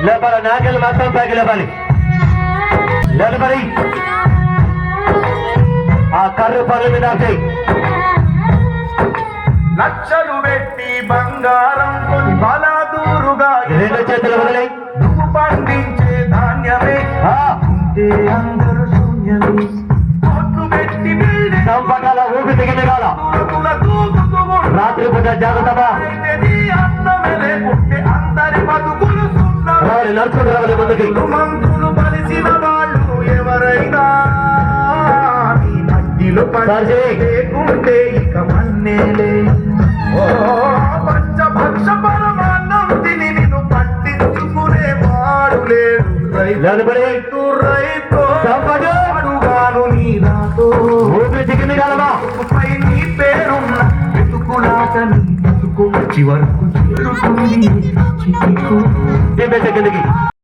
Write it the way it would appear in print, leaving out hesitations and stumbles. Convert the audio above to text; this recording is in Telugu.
లేపాల నాకెళ్ళి మాత్రం పైకి లేపాలి. నిలబడి ఆ కర్రు పనుల మీద చేయి. లక్షలు పెట్టి బంగారం కొని బలాదూరుగా రెండు చేతులు వదిలి నువ్వు పండించే ధాన్యమే అందరూ శూన్యమే. కోట్లు పెట్టి సంపకాల ఊపి దిగిన కాల రాత్రి పూట జాగ్రత్త. అన్నమే లేకుంటే అందరి బతుకులు నడుచుకుంటూ రావాలి ముందుకి. మంత్రులు పలిసిన వాళ్ళు ఎవరైనా నీ మట్టిలో లేకుంటే ఇక మన్నేలే. పంచభక్ష పరమాన్నం తిని నిన్ను పట్టించుకునే వాడు లేడు. రైతు రైతు అడుగాను నీ రాతో ఊపి దిగింది కాలమా పై నీ పేరున్న వెతుకులాట నీ బతుకు చివరకు చేరుతుంది. కిందకి